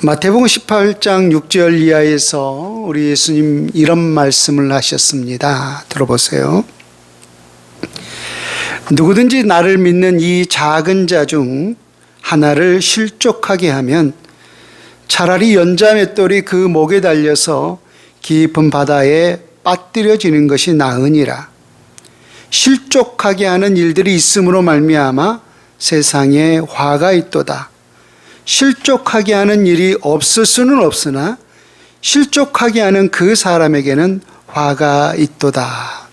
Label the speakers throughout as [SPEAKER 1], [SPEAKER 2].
[SPEAKER 1] 마태복음 18장 6절 이하에서 우리 예수님 이런 말씀을 하셨습니다. 들어보세요. 누구든지 나를 믿는 이 작은 자 중 하나를 실족하게 하면 차라리 연자맷돌이 그 목에 달려서 깊은 바다에 빠뜨려지는 것이 나으니라. 실족하게 하는 일들이 있음으로 말미암아 세상에 화가 있도다. 실족하게 하는 일이 없을 수는 없으나 실족하게 하는 그 사람에게는 화가 있도다.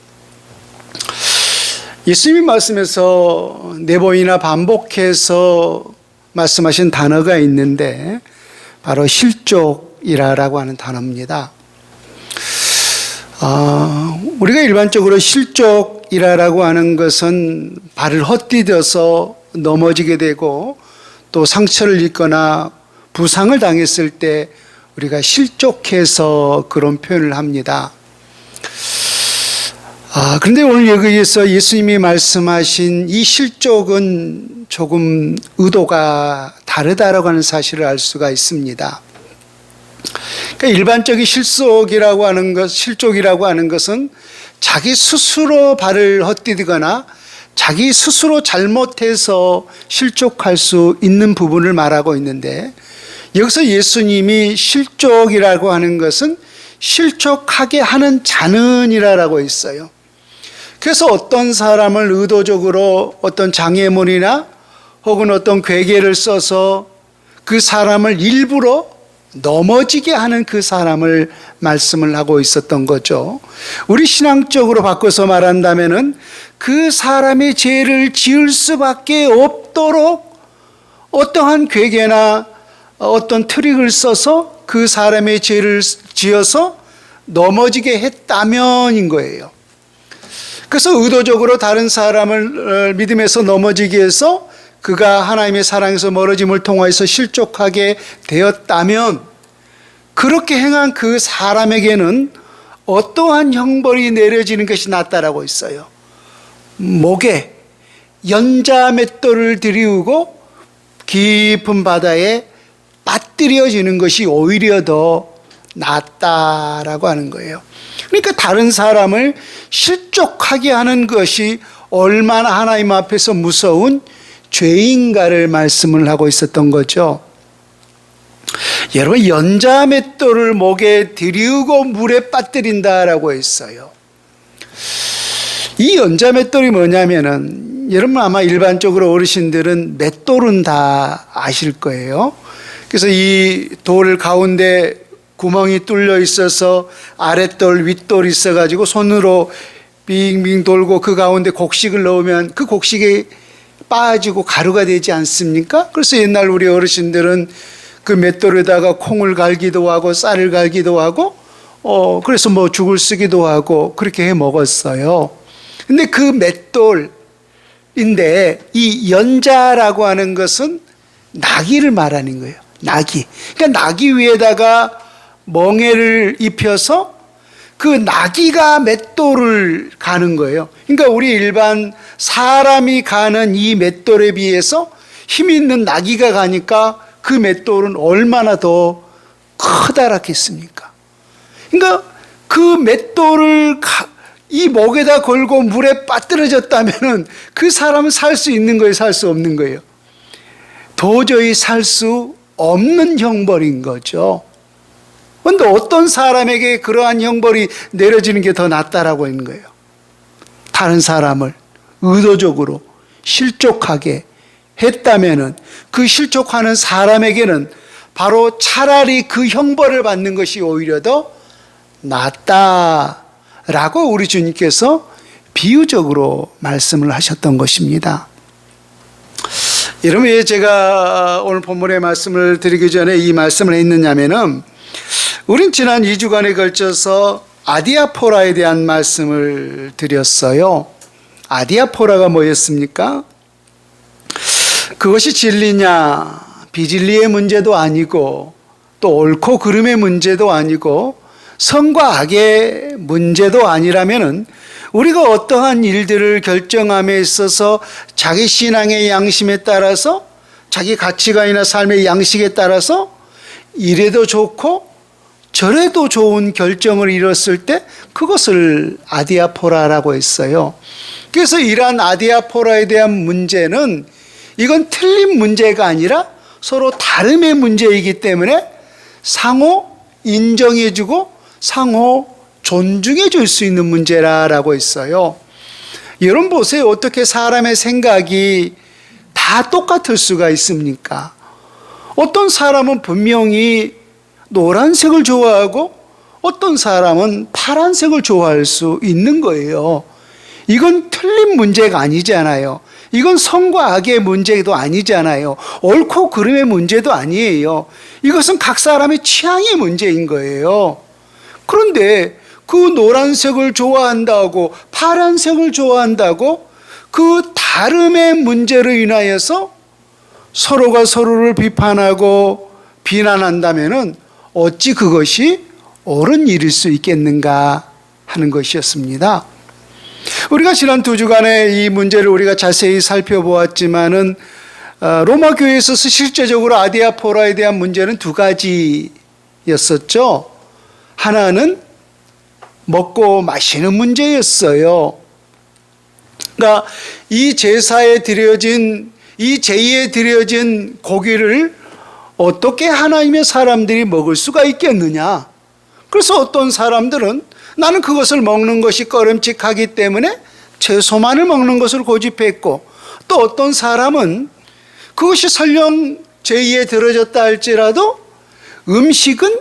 [SPEAKER 1] 예수님 말씀에서 네 번이나 반복해서 말씀하신 단어가 있는데 바로 실족이라고 하는 단어입니다. 우리가 일반적으로 실족이라고 하는 것은 발을 헛디뎌서 넘어지게 되고 또 상처를 입거나 부상을 당했을 때 우리가 실족해서 그런 표현을 합니다. 그런데 오늘 여기에서 예수님이 말씀하신 이 실족은 조금 의도가 다르다라고 하는 사실을 알 수가 있습니다. 그러니까 일반적인 실족이라고 하는 것은 자기 스스로 발을 헛디디거나 자기 스스로 잘못해서 실족할 수 있는 부분을 말하고 있는데, 여기서 예수님이 실족이라고 하는 것은 실족하게 하는 자는이라고 있어요. 그래서 어떤 사람을 의도적으로 어떤 장애물이나 혹은 어떤 괴계를 써서 그 사람을 일부러 넘어지게 하는 그 사람을 말씀을 하고 있었던 거죠. 우리 신앙적으로 바꿔서 말한다면은 그 사람의 죄를 지을 수밖에 없도록 어떠한 괴계나 어떤 트릭을 써서 그 사람의 죄를 지어서 넘어지게 했다면인 거예요. 그래서 의도적으로 다른 사람을 믿음에서 넘어지게 해서 그가 하나님의 사랑에서 멀어짐을 통하여서 실족하게 되었다면, 그렇게 행한 그 사람에게는 어떠한 형벌이 내려지는 것이 낫다라고 있어요. 목에 연자맷돌을 들이우고 깊은 바다에 빠뜨려지는 것이 오히려 더 낫다라고 하는 거예요. 그러니까 다른 사람을 실족하게 하는 것이 얼마나 하나님 앞에서 무서운 죄인가를 말씀을 하고 있었던 거죠. 여러분, 연자맷돌을 목에 들이우고 물에 빠뜨린다라고 했어요. 이 연자맷돌이 뭐냐면은, 여러분 아마 일반적으로 어르신들은 맷돌은 다 아실 거예요. 그래서 이 돌 가운데 구멍이 뚫려 있어서 아랫돌 윗돌이 있어가지고 손으로 빙빙 돌고 그 가운데 곡식을 넣으면 그 곡식이 빠지고 가루가 되지 않습니까? 그래서 옛날 우리 어르신들은 그 맷돌에다가 콩을 갈기도 하고 쌀을 갈기도 하고 그래서 뭐 죽을 쓰기도 하고 그렇게 해 먹었어요. 근데 그 맷돌인데 이 연자라고 하는 것은 나귀를 말하는 거예요. 나귀. 그러니까 나귀 위에다가 멍에를 입혀서 그 나귀가 맷돌을 가는 거예요. 그러니까 우리 일반 사람이 가는 이 맷돌에 비해서 힘 있는 나귀가 가니까 그 맷돌은 얼마나 더 커다랗겠습니까? 그러니까 그 맷돌을 이 목에다 걸고 물에 빠뜨려졌다면은 그 사람은 살 수 있는 거예요, 살 수 없는 거예요? 도저히 살 수 없는 형벌인 거죠. 그런데 어떤 사람에게 그러한 형벌이 내려지는 게 더 낫다라고 있는 거예요? 다른 사람을 의도적으로 실족하게 했다면은 그 실족하는 사람에게는 바로 차라리 그 형벌을 받는 것이 오히려 더 낫다라고 우리 주님께서 비유적으로 말씀을 하셨던 것입니다. 여러분, 왜 제가 오늘 본문의 말씀을 드리기 전에 이 말씀을 했느냐면은, 우린 지난 2주간에 걸쳐서 아디아포라에 대한 말씀을 드렸어요. 아디아포라가 뭐였습니까? 그것이 진리냐 비진리의 문제도 아니고 또 옳고 그름의 문제도 아니고 선과 악의 문제도 아니라면은 우리가 어떠한 일들을 결정함에 있어서 자기 신앙의 양심에 따라서 자기 가치관이나 삶의 양식에 따라서 이래도 좋고 저래도 좋은 결정을 이뤘을 때 그것을 아디아포라라고 했어요. 그래서 이러한 아디아포라에 대한 문제는 이건 틀린 문제가 아니라 서로 다름의 문제이기 때문에 상호 인정해주고 상호 존중해 줄 수 있는 문제라고 했어요. 여러분 보세요. 어떻게 사람의 생각이 다 똑같을 수가 있습니까? 어떤 사람은 분명히 노란색을 좋아하고 어떤 사람은 파란색을 좋아할 수 있는 거예요. 이건 틀린 문제가 아니잖아요. 이건 선과 악의 문제도 아니잖아요. 옳고 그름의 문제도 아니에요. 이것은 각 사람의 취향의 문제인 거예요. 그런데 그 노란색을 좋아한다고 파란색을 좋아한다고 그 다름의 문제로 인하여서 서로가 서로를 비판하고 비난한다면은 어찌 그것이 옳은 일일 수 있겠는가 하는 것이었습니다. 우리가 지난 2주간에 이 문제를 우리가 자세히 살펴보았지만은 로마 교회에 있어서 실제적으로 아디아포라에 대한 문제는 두 가지였었죠. 하나는 먹고 마시는 문제였어요. 그러니까 이 제사에 드려진 이 제의에 드려진 고기를 어떻게 하나님의 사람들이 먹을 수가 있겠느냐. 그래서 어떤 사람들은 나는 그것을 먹는 것이 꺼림칙하기 때문에 채소만을 먹는 것을 고집했고, 또 어떤 사람은 그것이 설령 제의에 들어졌다 할지라도 음식은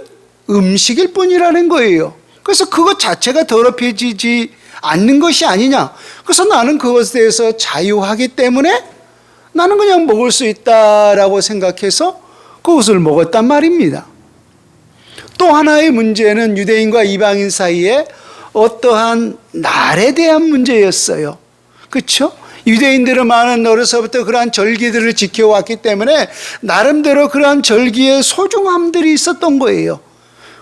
[SPEAKER 1] 음식일 뿐이라는 거예요. 그래서 그것 자체가 더럽혀지지 않는 것이 아니냐. 그래서 나는 그것에 대해서 자유하기 때문에 나는 그냥 먹을 수 있다라고 생각해서 그것을 먹었단 말입니다. 또 하나의 문제는 유대인과 이방인 사이에 어떠한 날에 대한 문제였어요. 그렇죠? 유대인들은 많은 어려서부터 그러한 절기들을 지켜왔기 때문에 나름대로 그러한 절기의 소중함들이 있었던 거예요.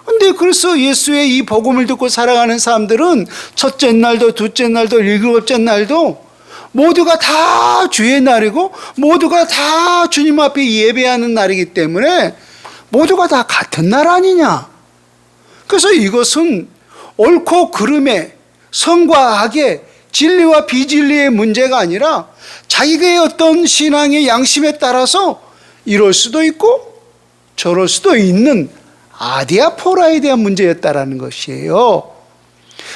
[SPEAKER 1] 근데 그래서 예수의 이 복음을 듣고 살아가는 사람들은 첫째 날도 둘째 날도 일곱째 날도 모두가 다 주의 날이고 모두가 다 주님 앞에 예배하는 날이기 때문에 모두가 다 같은 날 아니냐. 그래서 이것은 옳고 그름의 선과 악의 진리와 비진리의 문제가 아니라 자기의 어떤 신앙의 양심에 따라서 이럴 수도 있고 저럴 수도 있는 아디아포라에 대한 문제였다라는 것이에요.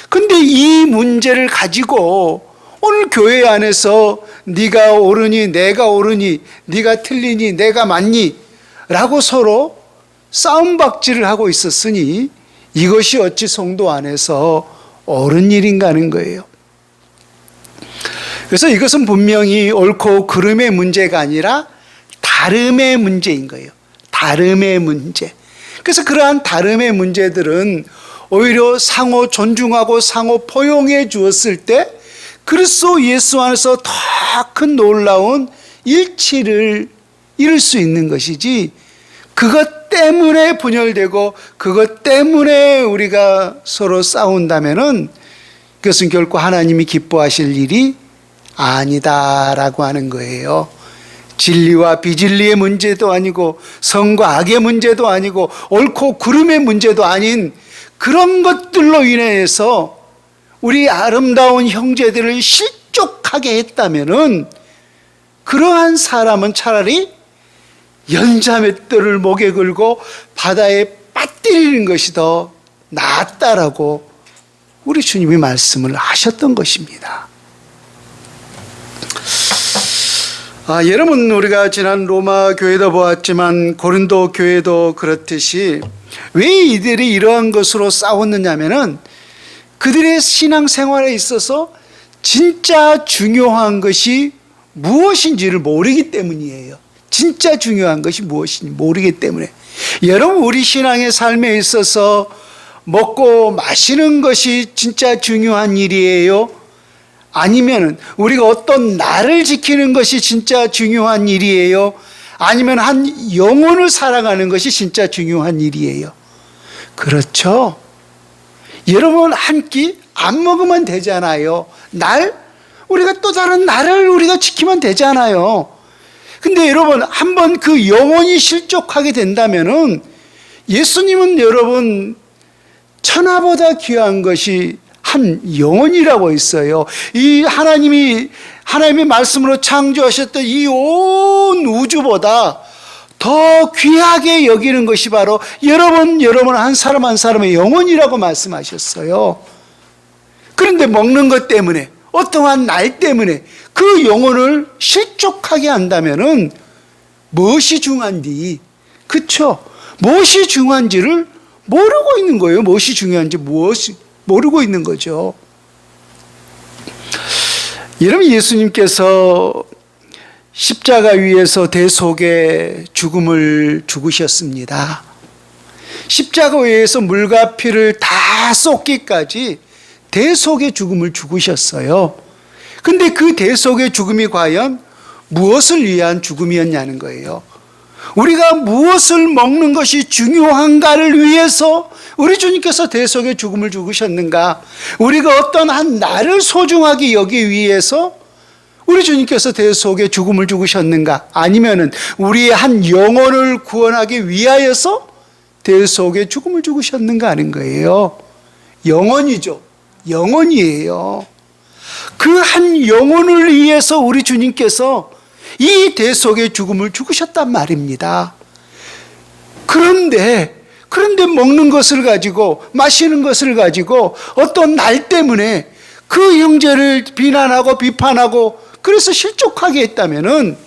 [SPEAKER 1] 근데 이 문제를 가지고 오늘 교회 안에서 네가 옳으니 내가 옳으니 네가 틀리니 내가 맞니 라고 서로 싸움박질을 하고 있었으니 이것이 어찌 성도 안에서 옳은 일인가 하는 거예요. 그래서 이것은 분명히 옳고 그름의 문제가 아니라 다름의 문제인 거예요. 다름의 문제. 그래서 그러한 다름의 문제들은 오히려 상호 존중하고 상호 포용해 주었을 때 그리스도 예수 안에서 더 큰 놀라운 일치를 이룰 수 있는 것이지, 그것 때문에 분열되고 그것 때문에 우리가 서로 싸운다면은 그것은 결코 하나님이 기뻐하실 일이 아니다라고 하는 거예요. 진리와 비진리의 문제도 아니고 선과 악의 문제도 아니고 옳고 그름의 문제도 아닌 그런 것들로 인해서 우리 아름다운 형제들을 실족하게 했다면은 그러한 사람은 차라리 연자맷돌을 목에 걸고 바다에 빠뜨리는 것이 더 낫다라고 우리 주님이 말씀을 하셨던 것입니다. 여러분, 우리가 지난 로마 교회도 보았지만 고린도 교회도 그렇듯이 왜 이들이 이러한 것으로 싸웠느냐면은 그들의 신앙생활에 있어서 진짜 중요한 것이 무엇인지를 모르기 때문이에요. 진짜 중요한 것이 무엇인지 모르기 때문에. 여러분, 우리 신앙의 삶에 있어서 먹고 마시는 것이 진짜 중요한 일이에요? 아니면 우리가 어떤 날을 지키는 것이 진짜 중요한 일이에요? 아니면 한 영혼을 사랑하는 것이 진짜 중요한 일이에요? 그렇죠? 여러분, 한 끼 안 먹으면 되잖아요. 우리가 또 다른 날을 우리가 지키면 되잖아요. 근데 여러분, 한번 그 영혼이 실족하게 된다면은 예수님은 여러분 천하보다 귀한 것이 한 영혼이라고 있어요. 이 하나님의 말씀으로 창조하셨던 이 온 우주보다 더 귀하게 여기는 것이 바로 여러분 한 사람 한 사람의 영혼이라고 말씀하셨어요. 그런데 먹는 것 때문에, 어떠한 날 때문에 그 영혼을 실족하게 한다면은 무엇이 중요한지, 그쵸? 무엇이 중요한지를 모르고 있는 거예요. 무엇이 중요한지 무엇이 모르고 있는 거죠. 여러분, 예수님께서 십자가 위에서 대속의 죽음을 죽으셨습니다. 십자가 위에서 물과 피를 다 쏟기까지 대속의 죽음을 죽으셨어요. 근데 그 대속의 죽음이 과연 무엇을 위한 죽음이었냐는 거예요. 우리가 무엇을 먹는 것이 중요한가를 위해서 우리 주님께서 대속의 죽음을 죽으셨는가? 우리가 어떤 한 날을 소중하게 여기기 위해서 우리 주님께서 대속의 죽음을 죽으셨는가? 아니면은 우리의 한 영혼을 구원하기 위하여서 대속의 죽음을 죽으셨는가 하는 거예요. 영혼이죠. 영혼이에요. 그 한 영혼을 위해서 우리 주님께서 이 대속의 죽음을 죽으셨단 말입니다. 그런데 먹는 것을 가지고, 마시는 것을 가지고 어떤 날 때문에 그 형제를 비난하고 비판하고 그래서 실족하게 했다면은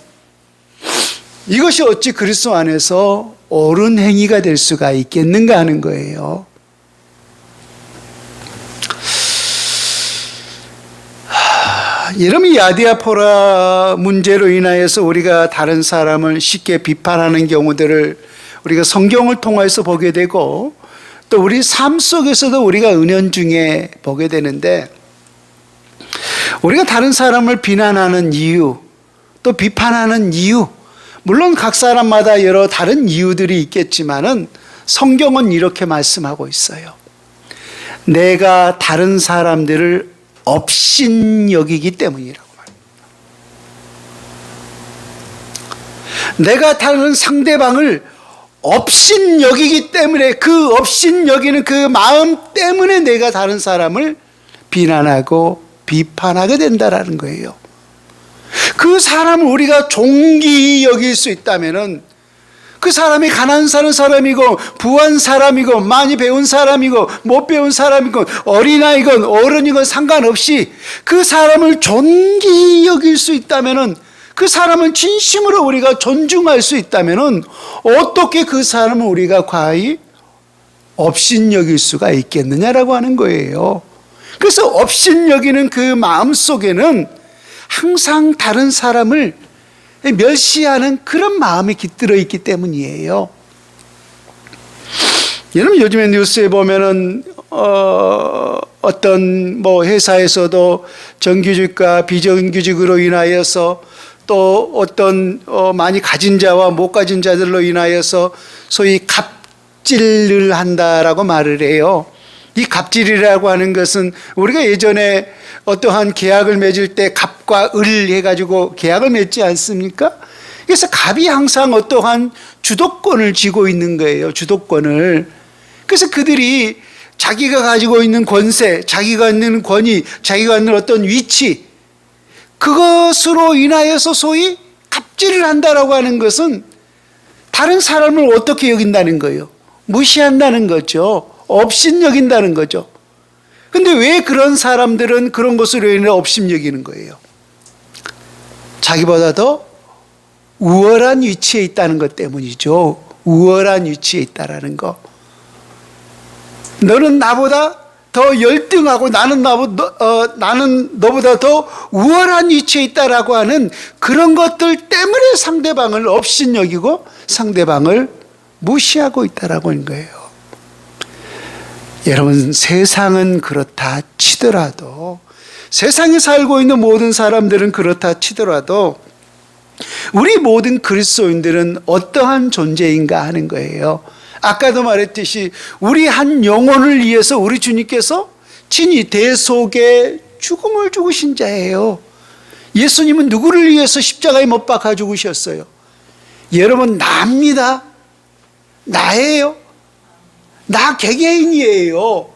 [SPEAKER 1] 이것이 어찌 그리스도 안에서 옳은 행위가 될 수가 있겠는가 하는 거예요. 여러분, 야디아포라 문제로 인하여서 우리가 다른 사람을 쉽게 비판하는 경우들을 우리가 성경을 통해서 보게 되고, 또 우리 삶 속에서도 우리가 은연중에 보게 되는데, 우리가 다른 사람을 비난하는 이유, 또 비판하는 이유, 물론 각 사람마다 여러 다른 이유들이 있겠지만은 성경은 이렇게 말씀하고 있어요. 내가 다른 사람들을 업신여기기 때문이라고 말합니다. 내가 다른 상대방을 업신여기기 때문에, 그 업신여기는 그 마음 때문에 내가 다른 사람을 비난하고 비판하게 된다라는 거예요. 그 사람을 우리가 존귀 여길 수 있다면은 그 사람이 가난한 사람이고 부한 사람이고 많이 배운 사람이고 못 배운 사람이고 어린아이건 어른이건 상관없이 그 사람을 존귀 여길 수 있다면은, 그 사람은 진심으로 우리가 존중할 수 있다면은 어떻게 그 사람을 우리가 과히 업신여길 수가 있겠느냐라고 하는 거예요. 그래서 업신여기는 그 마음 속에는 항상 다른 사람을 멸시하는 그런 마음이 깃들어 있기 때문이에요. 여러분, 요즘에 뉴스에 보면은 어떤 회사에서도 정규직과 비정규직으로 인하여서, 또 어떤 많이 가진 자와 못 가진 자들로 인하여서 소위 갑질을 한다라고 말을 해요. 이 갑질이라고 하는 것은 우리가 예전에 어떠한 계약을 맺을 때 갑과 을 해가지고 계약을 맺지 않습니까? 그래서 갑이 항상 어떠한 주도권을 쥐고 있는 거예요. 주도권을. 그래서 그들이 자기가 가지고 있는 권세, 자기가 있는 권위, 자기가 있는 어떤 위치, 그것으로 인하여서 소위 갑질을 한다라고 하는 것은 다른 사람을 어떻게 여긴다는 거예요? 무시한다는 거죠. 업신여긴다는 거죠. 근데 왜 그런 사람들은 그런 것으로 인해 업신여기는 거예요? 자기보다 더 우월한 위치에 있다는 것 때문이죠. 우월한 위치에 있다라는 거. 너는 나보다 더 열등하고 나는 너보다 더 우월한 위치에 있다라고 하는 그런 것들 때문에 상대방을 업신여기고 상대방을 무시하고 있다라고 하는 거예요. 여러분, 세상은 그렇다 치더라도, 세상에 살고 있는 모든 사람들은 그렇다 치더라도 우리 모든 그리스도인들은 어떠한 존재인가 하는 거예요. 아까도 말했듯이 우리 한 영혼을 위해서 우리 주님께서 친히 대속의 죽음을 죽으신 자예요. 예수님은 누구를 위해서 십자가에 못 박아 죽으셨어요? 여러분, 나입니다. 나예요. 나 개개인이에요.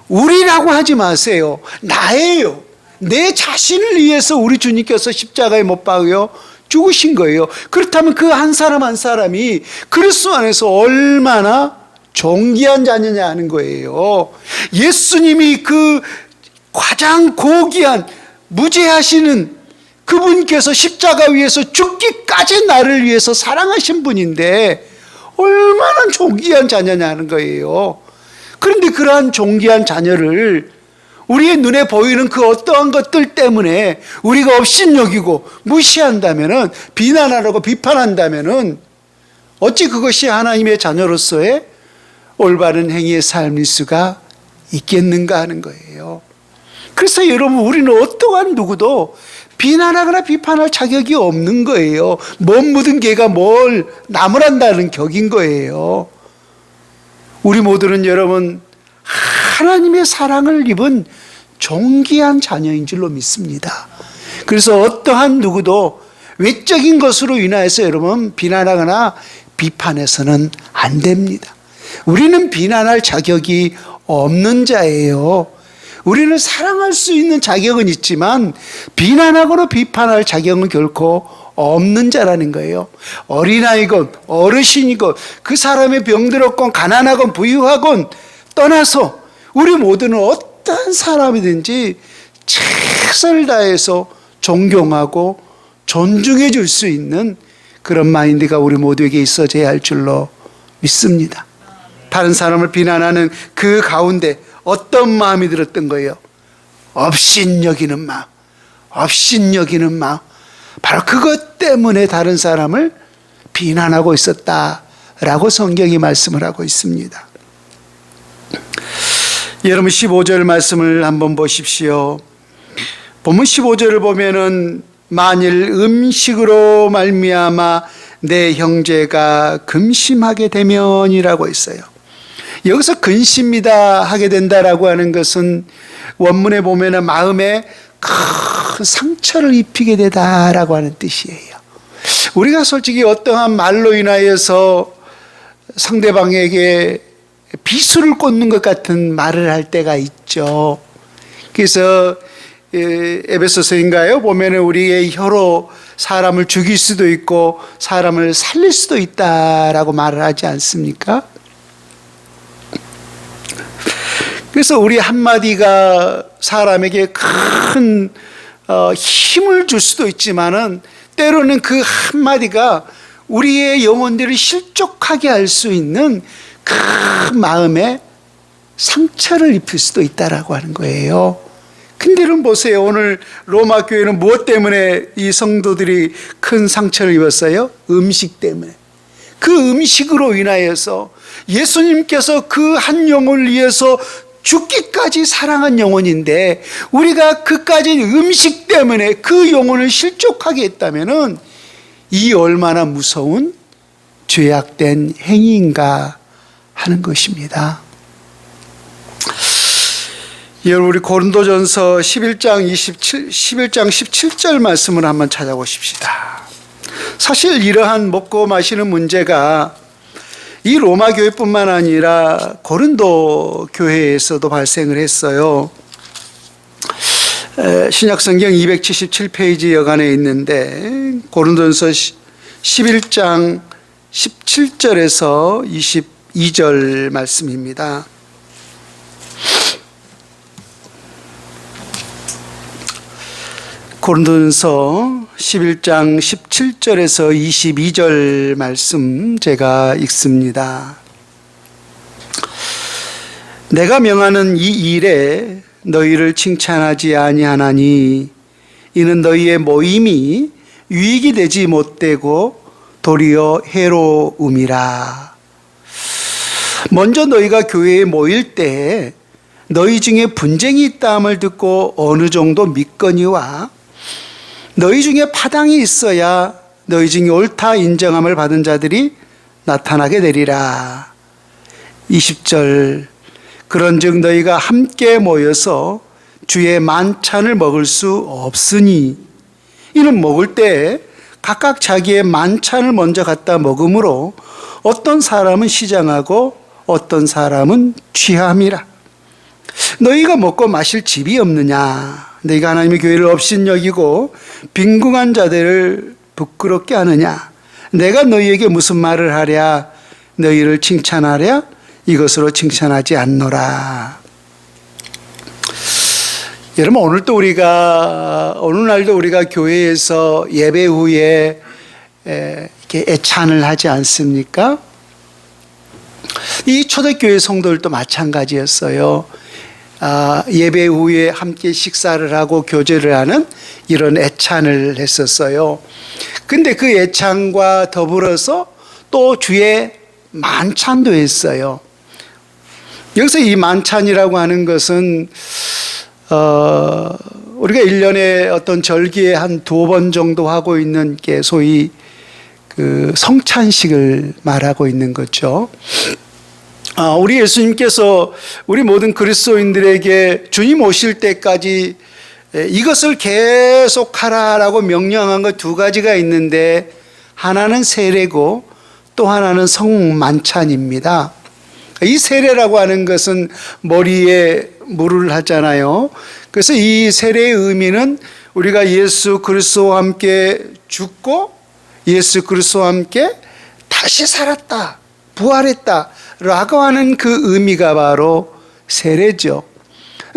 [SPEAKER 1] 우리라고 하지 마세요. 나예요. 내 자신을 위해서 우리 주님께서 십자가에 못 박여 죽으신 거예요. 그렇다면 그 한 사람 한 사람이 그리스도 안에서 얼마나 존귀한 자녀냐 하는 거예요. 예수님이 그 가장 고귀한 무죄하시는 그분께서 십자가 위에서 죽기까지 나를 위해서 사랑하신 분인데 얼마나 존귀한 자녀냐는 거예요. 그런데 그러한 존귀한 자녀를 우리의 눈에 보이는 그 어떠한 것들 때문에 우리가 업신여기고 무시한다면은, 비난하라고 비판한다면은 어찌 그것이 하나님의 자녀로서의 올바른 행위의 삶일 수가 있겠는가 하는 거예요. 그래서 여러분, 우리는 어떠한 누구도 비난하거나 비판할 자격이 없는 거예요. 못 묻은 개가 뭘 나무란다는 격인 거예요. 우리 모두는 여러분 하나님의 사랑을 입은 존귀한 자녀인 줄로 믿습니다. 그래서 어떠한 누구도 외적인 것으로 인하여서 여러분 비난하거나 비판해서는 안 됩니다. 우리는 비난할 자격이 없는 자예요. 우리는 사랑할 수 있는 자격은 있지만 비난하거나 비판할 자격은 결코 없는 자라는 거예요. 어린아이건 어르신이건 그 사람의 병들었건 가난하건 부유하건 떠나서 우리 모두는 어떠한 사람이든지 최선을 다해서 존경하고 존중해 줄 수 있는 그런 마인드가 우리 모두에게 있어져야 할 줄로 믿습니다. 다른 사람을 비난하는 그 가운데 어떤 마음이 들었던 거예요? 업신여기는 마음, 업신여기는 마음. 바로 그것 때문에 다른 사람을 비난하고 있었다라고 성경이 말씀을 하고 있습니다. 여러분 15절 말씀을 한번 보십시오. 본문 15절을 보면은 만일 음식으로 말미암아 내 형제가 근심하게 되면이라고 있어요. 여기서 근심이다 하게 된다라고 하는 것은 원문에 보면은 마음에 큰 상처를 입히게 되다라고 하는 뜻이에요. 우리가 솔직히 어떠한 말로 인하여서 상대방에게 비수를 꽂는 것 같은 말을 할 때가 있죠. 그래서 에베소서인가요? 보면은 우리의 혀로 사람을 죽일 수도 있고 사람을 살릴 수도 있다라고 말을 하지 않습니까? 그래서 우리 한마디가 사람에게 큰 힘을 줄 수도 있지만은 때로는 그 한마디가 우리의 영혼들을 실족하게 할 수 있는 큰 마음에 상처를 입힐 수도 있다라고 하는 거예요. 근데 여러분 보세요. 오늘 로마 교회는 무엇 때문에 이 성도들이 큰 상처를 입었어요? 음식 때문에. 그 음식으로 인하여서 예수님께서 그 한 영혼을 위해서 죽기까지 사랑한 영혼인데 우리가 그까지 음식 때문에 그 영혼을 실족하게 했다면은 이 얼마나 무서운 죄악된 행위인가 하는 것입니다. 여러분 우리 고린도전서 11장 17절 말씀을 한번 찾아보십시다. 사실 이러한 먹고 마시는 문제가 이 로마 교회뿐만 아니라 고린도 교회에서도 발생을 했어요. 신약성경 277페이지 여간에 있는데 고린도전서 11장 17절에서 22절 말씀입니다. 고린도전서 11장 17절에서 22절 말씀 제가 읽습니다. 내가 명하는 이 일에 너희를 칭찬하지 아니하나니 이는 너희의 모임이 유익이 되지 못되고 도리어 해로움이라. 먼저 너희가 교회에 모일 때 너희 중에 분쟁이 있다함을 듣고 어느 정도 믿거니와 너희 중에 파당이 있어야 너희 중에 옳다 인정함을 받은 자들이 나타나게 되리라. 20절 그런즉 너희가 함께 모여서 주의 만찬을 먹을 수 없으니 이는 먹을 때 각각 자기의 만찬을 먼저 갖다 먹으므로 어떤 사람은 시장하고 어떤 사람은 취함이라. 너희가 먹고 마실 집이 없느냐? 너희가 하나님의 교회를 업신여기고 빈궁한 자들을 부끄럽게 하느냐? 내가 너희에게 무슨 말을 하랴? 너희를 칭찬하랴? 이것으로 칭찬하지 않노라. 여러분, 오늘날도 우리가 교회에서 예배 후에 이렇게 애찬을 하지 않습니까? 이 초대교회 성도들도 마찬가지였어요. 예배 후에 함께 식사를 하고 교제를 하는 이런 애찬을 했었어요. 근데 그 애찬과 더불어서 또 주에 만찬도 했어요. 여기서 이 만찬이라고 하는 것은 우리가 1년에 어떤 절기에 한 2번 정도 하고 있는 게 소위 그 성찬식을 말하고 있는 거죠. 우리 예수님께서 우리 모든 그리스도인들에게 주님 오실 때까지 이것을 계속하라라고 명령한 것 2가지가 있는데, 하나는 세례고 또 하나는 성만찬입니다. 이 세례라고 하는 것은 머리에 물을 하잖아요. 그래서 이 세례의 의미는 우리가 예수 그리스도와 함께 죽고 예수 그리스도와 함께 다시 살았다, 부활했다 라고 하는 그 의미가 바로 세례죠.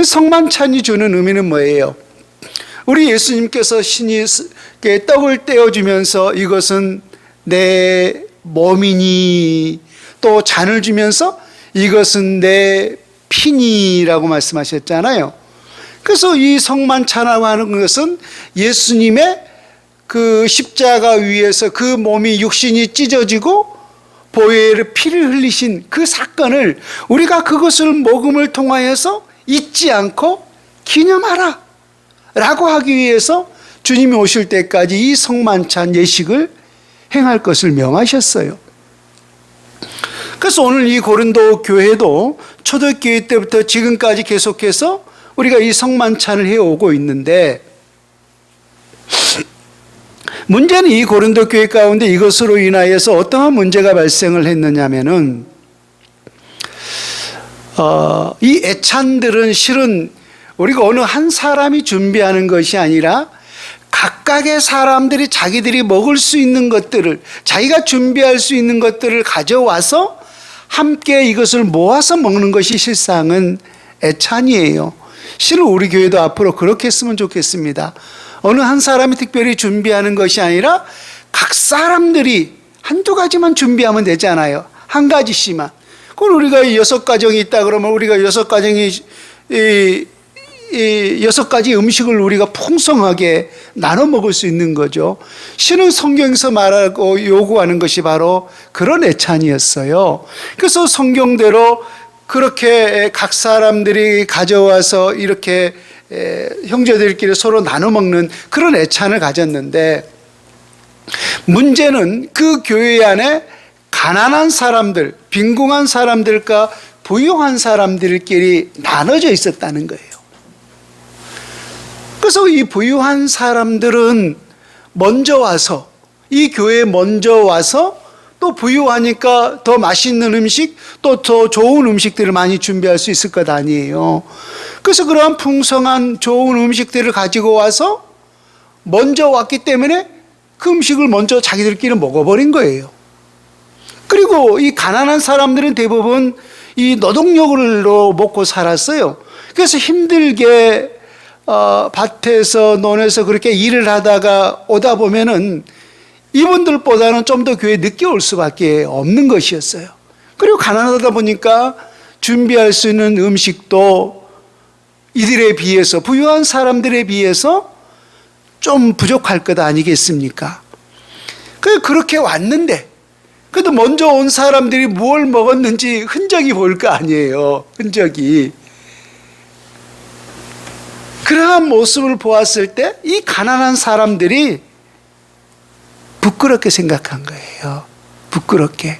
[SPEAKER 1] 성만찬이 주는 의미는 뭐예요? 우리 예수님께서 신이 떡을 떼어주면서 이것은 내 몸이니, 또 잔을 주면서 이것은 내 피니라고 말씀하셨잖아요. 그래서 이 성만찬이라고 하는 것은 예수님의 그 십자가 위에서 그 몸이 육신이 찢어지고 보혈의 피를 흘리신 그 사건을 우리가 그것을 먹음을 통하여서 잊지 않고 기념하라 라고 하기 위해서 주님이 오실 때까지 이 성만찬 예식을 행할 것을 명하셨어요. 그래서 오늘 이 고린도 교회도 초대교회 때부터 지금까지 계속해서 우리가 이 성만찬을 해오고 있는데, 문제는 이 고린도 교회 가운데 이것으로 인하여서 어떠한 문제가 발생을 했느냐면은, 이 애찬들은 실은 우리가 어느 한 사람이 준비하는 것이 아니라 각각의 사람들이 자기들이 먹을 수 있는 것들을, 자기가 준비할 수 있는 것들을 가져와서 함께 이것을 모아서 먹는 것이 실상은 애찬이에요. 실은 우리 교회도 앞으로 그렇게 했으면 좋겠습니다. 어느 한 사람이 특별히 준비하는 것이 아니라 각 사람들이 한두 가지만 준비하면 되잖아요. 한 가지씩만. 그럼 우리가 6가정이 있다 그러면 우리가 6가정이 6가지 음식을 우리가 풍성하게 나눠 먹을 수 있는 거죠. 신은 성경에서 말하고 요구하는 것이 바로 그런 애찬이었어요. 그래서 성경대로 그렇게 각 사람들이 가져와서 이렇게 형제들끼리 서로 나눠 먹는 그런 애찬을 가졌는데, 문제는 그 교회 안에 가난한 사람들, 빈궁한 사람들과 부유한 사람들끼리 나눠져 있었다는 거예요. 그래서 이 부유한 사람들은 먼저 와서, 이 교회에 먼저 와서 또 부유하니까 더 맛있는 음식, 또 더 좋은 음식들을 많이 준비할 수 있을 것 아니에요. 그래서 그러한 풍성한 좋은 음식들을 가지고 와서 먼저 왔기 때문에 그 음식을 먼저 자기들끼리 먹어버린 거예요. 그리고 이 가난한 사람들은 대부분 이 노동력으로 먹고 살았어요. 그래서 힘들게 밭에서 논에서 그렇게 일을 하다가 오다 보면은 이분들보다는 좀 더 교회에 늦게 올 수밖에 없는 것이었어요. 그리고 가난하다 보니까 준비할 수 있는 음식도 이들에 비해서, 부유한 사람들에 비해서 좀 부족할 것 아니겠습니까? 그렇게 왔는데, 그래도 먼저 온 사람들이 뭘 먹었는지 흔적이 보일 거 아니에요. 흔적이. 그러한 모습을 보았을 때 이 가난한 사람들이 부끄럽게 생각한 거예요. 부끄럽게.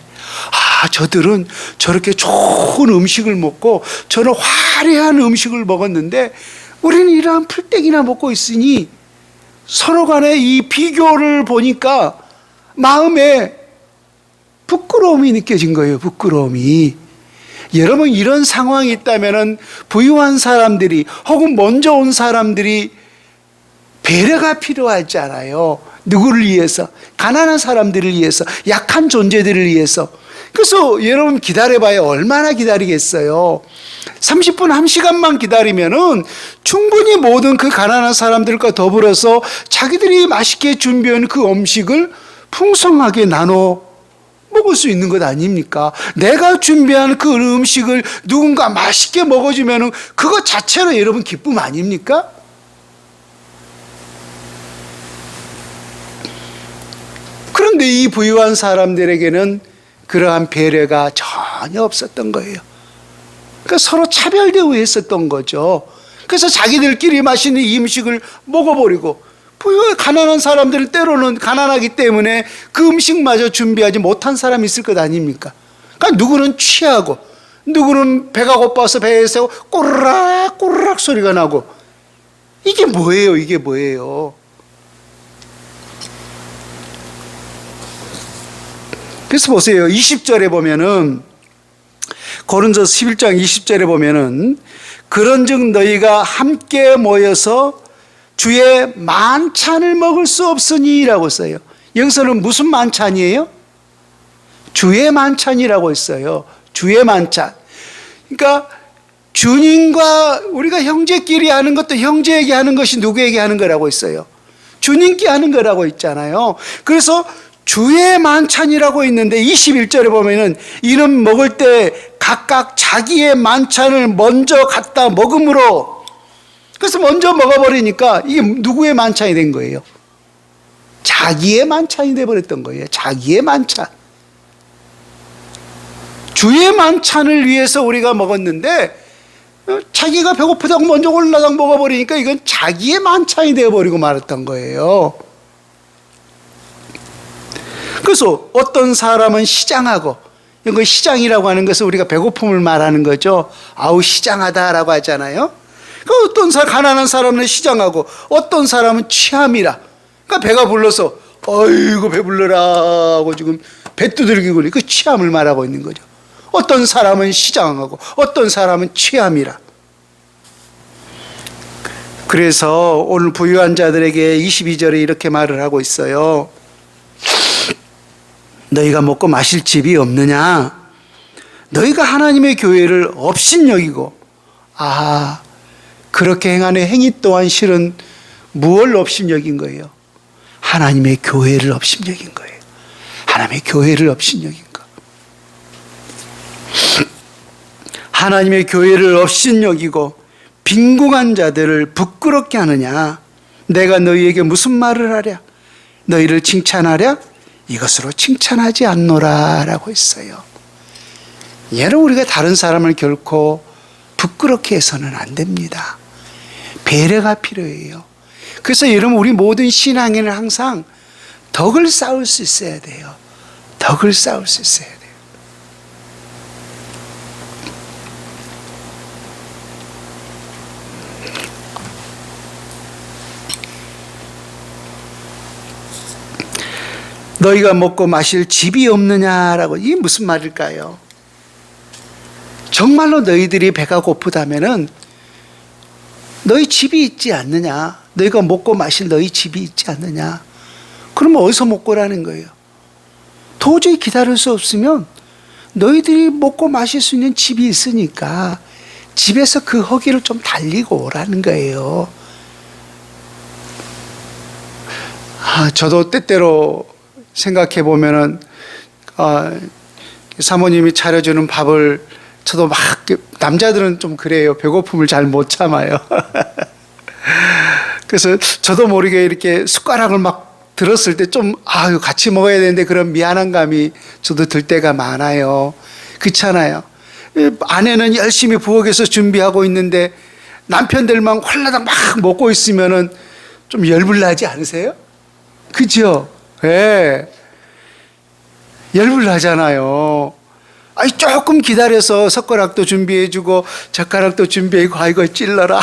[SPEAKER 1] 저들은 저렇게 좋은 음식을 먹고 저는 화려한 음식을 먹었는데 우리는 이러한 풀떼기나 먹고 있으니, 서로 간에 이 비교를 보니까 마음에 부끄러움이 느껴진 거예요. 부끄러움이. 여러분 이런 상황이 있다면은 부유한 사람들이 혹은 먼저 온 사람들이 배려가 필요하잖아요. 누구를 위해서? 가난한 사람들을 위해서, 약한 존재들을 위해서. 그래서 여러분 기다려봐야 얼마나 기다리겠어요. 30분, 1시간만 기다리면은 충분히 모든 그 가난한 사람들과 더불어서 자기들이 맛있게 준비한 그 음식을 풍성하게 나눠 먹을 수 있는 것 아닙니까? 내가 준비한 그 음식을 누군가 맛있게 먹어주면은 그것 자체로 여러분 기쁨 아닙니까? 그런데 이 부유한 사람들에게는 그러한 배려가 전혀 없었던 거예요. 그러니까 서로 차별 대우했었던 거죠. 그래서 자기들끼리 맛있는 이 음식을 먹어버리고, 부유한 가난한 사람들은 때로는 가난하기 때문에 그 음식마저 준비하지 못한 사람이 있을 것 아닙니까? 그러니까 누구는 취하고, 누구는 배가 고파서 배에서 꼬르락 꼬르락 소리가 나고, 이게 뭐예요? 이게 뭐예요? 그래서 보세요. 20절에 보면은, 고린도서 11장 20절에 보면은, 그런즉 너희가 함께 모여서 주의 만찬을 먹을 수 없으니 라고 써요. 여기서는 무슨 만찬이에요? 주의 만찬이라고 했어요. 주의 만찬. 그러니까 주님과 우리가 형제끼리 하는 것도 형제에게 하는 것이 누구에게 하는 거라고 했어요? 주님께 하는 거라고 있잖아요. 그래서 주의 만찬이라고 있는데 21절에 보면은 이는 먹을 때 각각 자기의 만찬을 먼저 갖다 먹음으로, 그래서 먼저 먹어버리니까 이게 누구의 만찬이 된 거예요? 자기의 만찬이 돼버렸던 거예요. 자기의 만찬. 주의 만찬을 위해서 우리가 먹었는데 자기가 배고프다고 먼저 올라당 먹어버리니까 이건 자기의 만찬이 되어버리고 말았던 거예요. 그래서 어떤 사람은 시장하고, 이거 시장이라고 하는 것은 우리가 배고픔을 말하는 거죠. 아우 시장하다라고 하잖아요. 그 어떤 사람, 가난한 사람은 시장하고, 어떤 사람은 취함이라. 그러니까 배가 불러서 어이구 배불러라 하고 지금 배 두들기고 그 취함을 말하고 있는 거죠. 어떤 사람은 시장하고 어떤 사람은 취함이라. 그래서 오늘 부유한 자들에게 22절에 이렇게 말을 하고 있어요. 너희가 먹고 마실 집이 없느냐? 너희가 하나님의 교회를 업신여기고, 그렇게 행하는 행위 또한 실은 무엇을 업신여긴 거예요? 하나님의 교회를 업신여긴 거예요. 하나님의 교회를 업신여긴 거. 하나님의 교회를 업신여기고 빈궁한 자들을 부끄럽게 하느냐? 내가 너희에게 무슨 말을 하랴? 너희를 칭찬하랴? 이것으로 칭찬하지 않노라 라고 했어요. 여러분, 우리가 다른 사람을 결코 부끄럽게 해서는 안 됩니다. 배려가 필요해요. 그래서 여러분, 우리 모든 신앙인은 항상 덕을 쌓을 수 있어야 돼요. 덕을 쌓을 수 있어야 돼요. 너희가 먹고 마실 집이 없느냐라고, 이게 무슨 말일까요? 정말로 너희들이 배가 고프다면은 너희 집이 있지 않느냐? 너희가 먹고 마실 너희 집이 있지 않느냐? 그러면 어디서 먹고라는 거예요? 도저히 기다릴 수 없으면 너희들이 먹고 마실 수 있는 집이 있으니까 집에서 그 허기를 좀 달리고 오라는 거예요. 저도 때때로 생각해 보면은 사모님이 차려주는 밥을 저도 막, 남자들은 좀 그래요. 배고픔을 잘 못 참아요. 그래서 저도 모르게 이렇게 숟가락을 막 들었을 때 좀 같이 먹어야 되는데 그런 미안한 감이 저도 들 때가 많아요. 그렇잖아요. 아내는 열심히 부엌에서 준비하고 있는데 남편들만 홀라당 막 먹고 있으면은 좀 열불나지 않으세요? 그죠? 예. 열불나잖아요. 조금 기다려서 젓가락도 준비해주고 젓가락도 준비해고 이거 찔러라.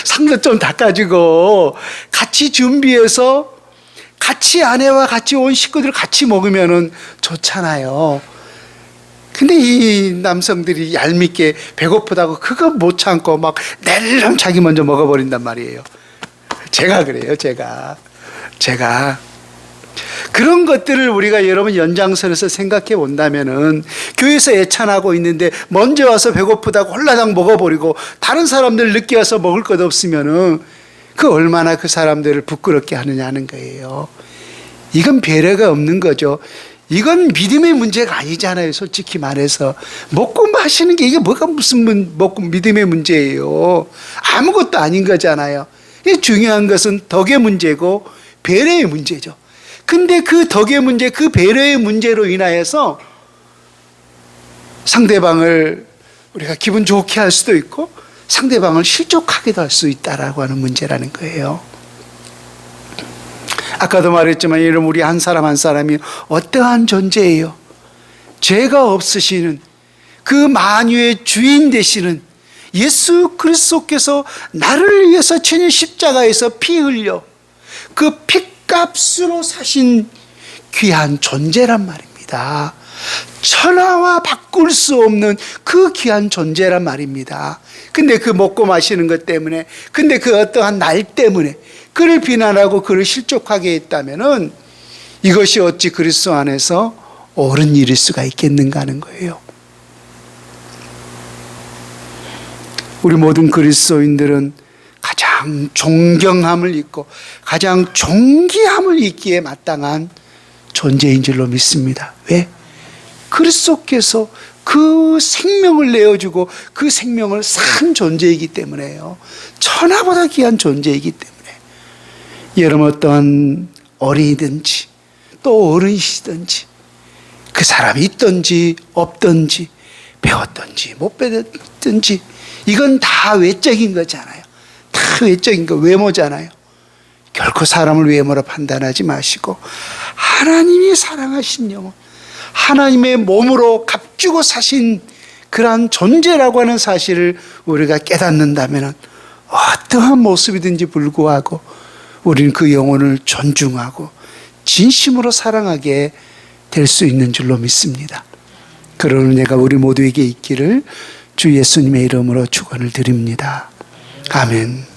[SPEAKER 1] 상도 좀 닦아주고 같이 준비해서 같이 아내와 같이 온 식구들 같이 먹으면은 좋잖아요. 근데 이 남성들이 얄밉게 배고프다고 그거 못 참고 막 낼름 자기 먼저 먹어버린단 말이에요. 제가 그래요, 제가. 그런 것들을 우리가 여러분 연장선에서 생각해 본다면은 교회에서 애찬하고 있는데 먼저 와서 배고프다고 홀라당 먹어버리고 다른 사람들 늦게 와서 먹을 것 없으면은 그 얼마나 그 사람들을 부끄럽게 하느냐는 거예요. 이건 배려가 없는 거죠. 이건 믿음의 문제가 아니잖아요. 솔직히 말해서 먹고 마시는 게 이게 뭐가 무슨 먹고 믿음의 문제예요. 아무것도 아닌 거잖아요. 중요한 것은 덕의 문제고 배려의 문제죠. 근데 그 덕의 문제, 그 배려의 문제로 인하여서 상대방을 우리가 기분 좋게 할 수도 있고 상대방을 실족하게도 할 수 있다라고 하는 문제라는 거예요. 아까도 말했지만 여러분 우리 한 사람 한 사람이 어떠한 존재예요? 죄가 없으시는 그 만유의 주인 되시는 예수 그리스도께서 나를 위해서 천일 십자가에서 피 흘려 그 피값으로 사신 귀한 존재란 말입니다. 천하와 바꿀 수 없는 그 귀한 존재란 말입니다. 근데 그 먹고 마시는 것 때문에, 근데 그 어떠한 날 때문에 그를 비난하고 그를 실족하게 했다면은 이것이 어찌 그리스도 안에서 옳은 일일 수가 있겠는가 하는 거예요. 우리 모든 그리스도인들은 가장 존경함을 잊고 가장 존귀함을 잊기에 마땅한 존재인 줄로 믿습니다. 왜? 그리스도께서 그 생명을 내어주고 그 생명을 산 존재이기 때문에요. 천하보다 귀한 존재이기 때문에 여러분 어떠한 어린이든지 또 어른이시든지 그 사람이 있든지 없든지 배웠든지 못 배웠든지 이건 다 외적인 거잖아요. 다 외적인 거, 외모잖아요. 결코 사람을 외모로 판단하지 마시고 하나님이 사랑하신 영혼, 하나님의 몸으로 값주고 사신 그러한 존재라고 하는 사실을 우리가 깨닫는다면 어떠한 모습이든지 불구하고 우리는 그 영혼을 존중하고 진심으로 사랑하게 될 수 있는 줄로 믿습니다. 그런 은혜가 우리 모두에게 있기를 주 예수님의 이름으로 축원을 드립니다. 아멘.